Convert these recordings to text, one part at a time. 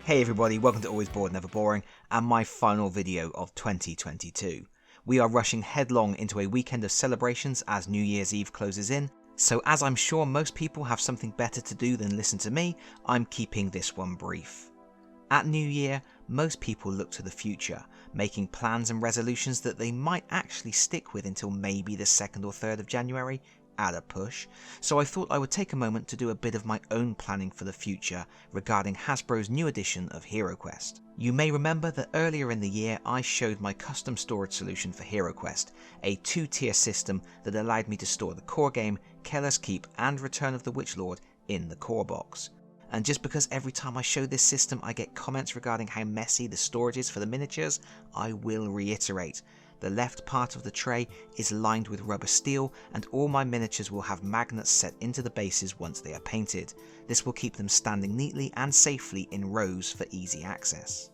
Hey everybody, welcome to Always Bored Never Boring, and my final video of 2022. We are rushing headlong into a weekend of celebrations as New Year's Eve closes in, so as I'm sure most people have something better to do than listen to me, I'm keeping this one brief. At New Year, most people look to the future, making plans and resolutions that they might actually stick with until maybe the 2nd or 3rd of January, at a push, so I thought I would take a moment to do a bit of my own planning for the future regarding Hasbro's new edition of HeroQuest. You may remember that earlier in the year I showed my custom storage solution for HeroQuest, a 2-tier system that allowed me to store the core game, Keller's Keep and Return of the Witchlord in the core box. And just because every time I show this system I get comments regarding how messy the storage is for the miniatures, I will reiterate. The left part of the tray is lined with rubber steel and all my miniatures will have magnets set into the bases once they are painted. This will keep them standing neatly and safely in rows for easy access.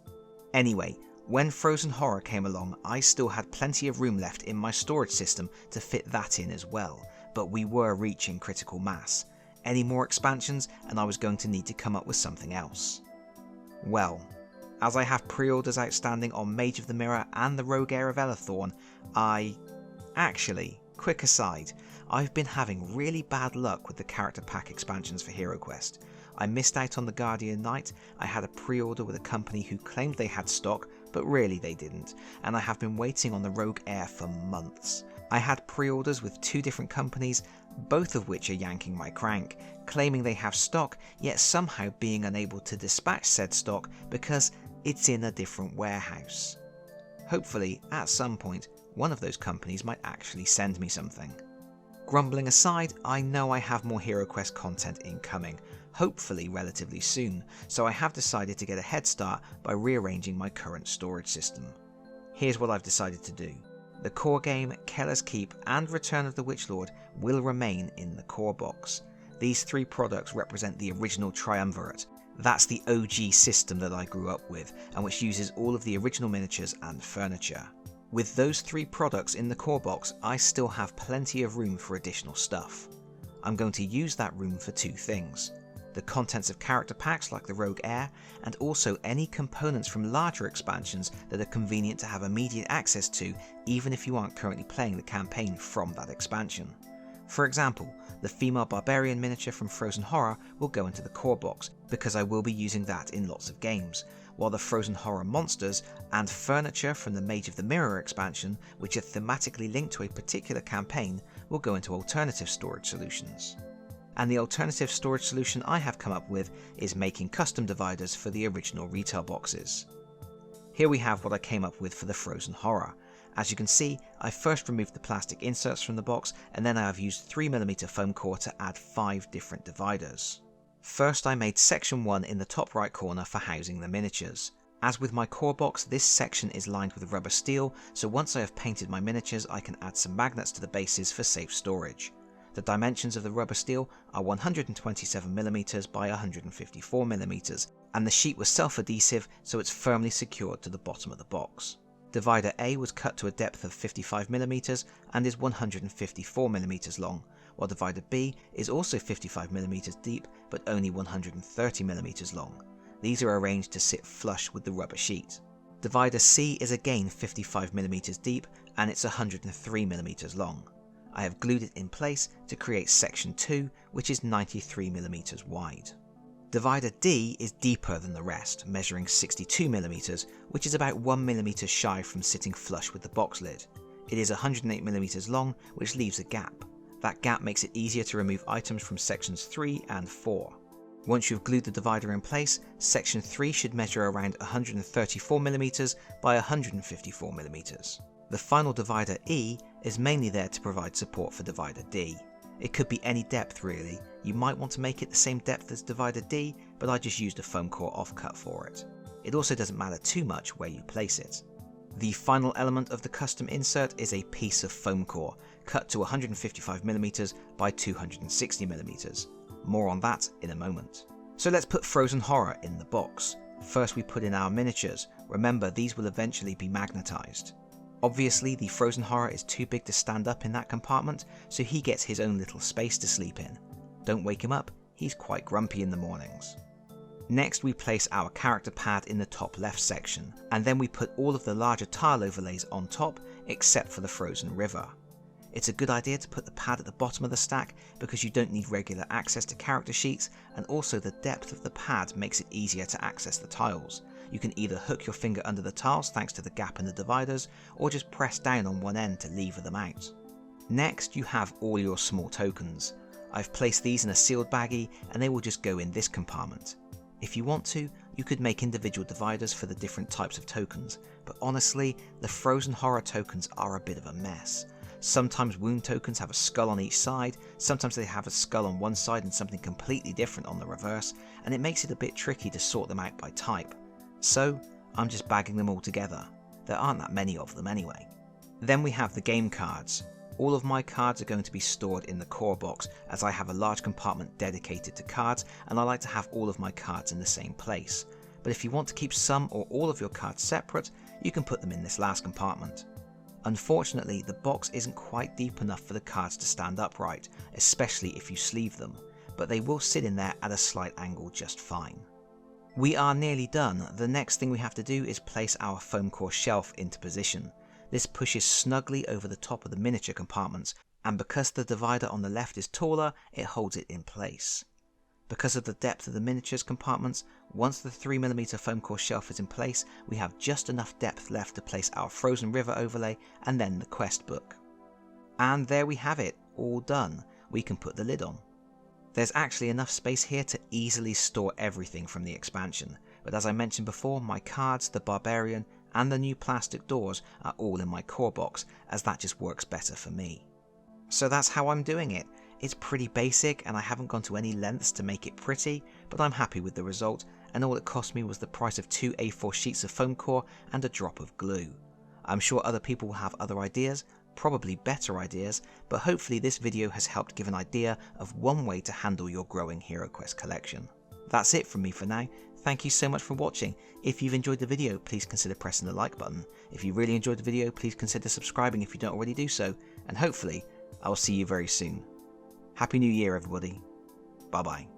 Anyway, when Frozen Horror came along I still had plenty of room left in my storage system to fit that in as well, but we were reaching critical mass. Any more expansions and I was going to need to come up with something else. Well, as I have pre-orders outstanding on Mage of the Mirror and the Rogue Heir of Elathorn, Actually, quick aside, I've been having really bad luck with the character pack expansions for HeroQuest. I missed out on the Guardian Knight, I had a pre-order with a company who claimed they had stock, but really they didn't, and I have been waiting on the Rogue Heir for months. I had pre-orders with 2 different companies, both of which are yanking my crank, claiming they have stock, yet somehow being unable to dispatch said stock because it's in a different warehouse. Hopefully, at some point, one of those companies might actually send me something. Grumbling aside, I know I have more HeroQuest content incoming, hopefully relatively soon, so I have decided to get a head start by rearranging my current storage system. Here's what I've decided to do. The core game, Keller's Keep and Return of the Witchlord will remain in the core box. These 3 products represent the original triumvirate. That's the OG system that I grew up with and which uses all of the original miniatures and furniture. With those 3 products in the core box, I still have plenty of room for additional stuff. I'm going to use that room for 2 things. The contents of character packs like the Rogue Heir, and also any components from larger expansions that are convenient to have immediate access to even if you aren't currently playing the campaign from that expansion. For example, the female barbarian miniature from Frozen Horror will go into the core box because I will be using that in lots of games, while the Frozen Horror monsters and furniture from the Mage of the Mirror expansion, which are thematically linked to a particular campaign, will go into alternative storage solutions. And the alternative storage solution I have come up with is making custom dividers for the original retail boxes. Here we have what I came up with for the Frozen Horror. As you can see, I first removed the plastic inserts from the box and then I have used 3mm foam core to add 5 different dividers. First I made section 1 in the top right corner for housing the miniatures. As with my core box, this section is lined with rubber steel, so once I have painted my miniatures I can add some magnets to the bases for safe storage. The dimensions of the rubber steel are 127mm by 154mm, and the sheet was self-adhesive so it's firmly secured to the bottom of the box. Divider A was cut to a depth of 55mm and is 154mm long, while Divider B is also 55mm deep but only 130mm long. These are arranged to sit flush with the rubber sheet. Divider C is again 55mm deep and it's 103mm long. I have glued it in place to create section 2, which is 93mm wide. Divider D is deeper than the rest, measuring 62mm, which is about 1mm shy from sitting flush with the box lid. It is 108mm long, which leaves a gap. That gap makes it easier to remove items from sections 3 and 4. Once you've glued the divider in place, section 3 should measure around 134mm by 154mm. The final divider E is mainly there to provide support for divider D. It could be any depth really. You might want to make it the same depth as divider D, but I just used a foam core offcut for it. It also doesn't matter too much where you place it. The final element of the custom insert is a piece of foam core, cut to 155mm by 260mm. More on that in a moment. So let's put Frozen Horror in the box. First we put in our miniatures. Remember, these will eventually be magnetized. Obviously the Frozen Horror is too big to stand up in that compartment, so he gets his own little space to sleep in. Don't wake him up, he's quite grumpy in the mornings. Next we place our character pad in the top left section, and then we put all of the larger tile overlays on top except for the frozen river. It's a good idea to put the pad at the bottom of the stack because you don't need regular access to character sheets, and also the depth of the pad makes it easier to access the tiles. You can either hook your finger under the tiles thanks to the gap in the dividers, or just press down on one end to lever them out. Next you have all your small tokens. I've placed these in a sealed baggie and they will just go in this compartment. If you want to, you could make individual dividers for the different types of tokens, but honestly, the frozen horror tokens are a bit of a mess. Sometimes wound tokens have a skull on each side, sometimes they have a skull on one side and something completely different on the reverse, and it makes it a bit tricky to sort them out by type. So, I'm just bagging them all together. There aren't that many of them anyway. Then we have the game cards. All of my cards are going to be stored in the core box as I have a large compartment dedicated to cards and I like to have all of my cards in the same place. But if you want to keep some or all of your cards separate, you can put them in this last compartment. Unfortunately, the box isn't quite deep enough for the cards to stand upright, especially if you sleeve them, but they will sit in there at a slight angle just fine. We are nearly done. The next thing we have to do is place our foamcore shelf into position. This pushes snugly over the top of the miniature compartments, and because the divider on the left is taller, it holds it in place. Because of the depth of the miniatures compartments, once the 3mm foamcore shelf is in place, we have just enough depth left to place our frozen river overlay and then the quest book. And there we have it, all done. We can put the lid on. There's actually enough space here to easily store everything from the expansion, but as I mentioned before, my cards, the barbarian, and the new plastic doors are all in my core box, as that just works better for me. So that's how I'm doing it. It's pretty basic and I haven't gone to any lengths to make it pretty, but I'm happy with the result, and all it cost me was the price of 2 A4 sheets of foam core and a drop of glue. I'm sure other people will have other ideas, probably better ideas, but hopefully this video has helped give an idea of one way to handle your growing HeroQuest collection. That's it from me for now. Thank you so much for watching. If you've enjoyed the video, please consider pressing the like button. If you really enjoyed the video, please consider subscribing if you don't already do so, and hopefully I will see you very soon. Happy New Year everybody. Bye bye.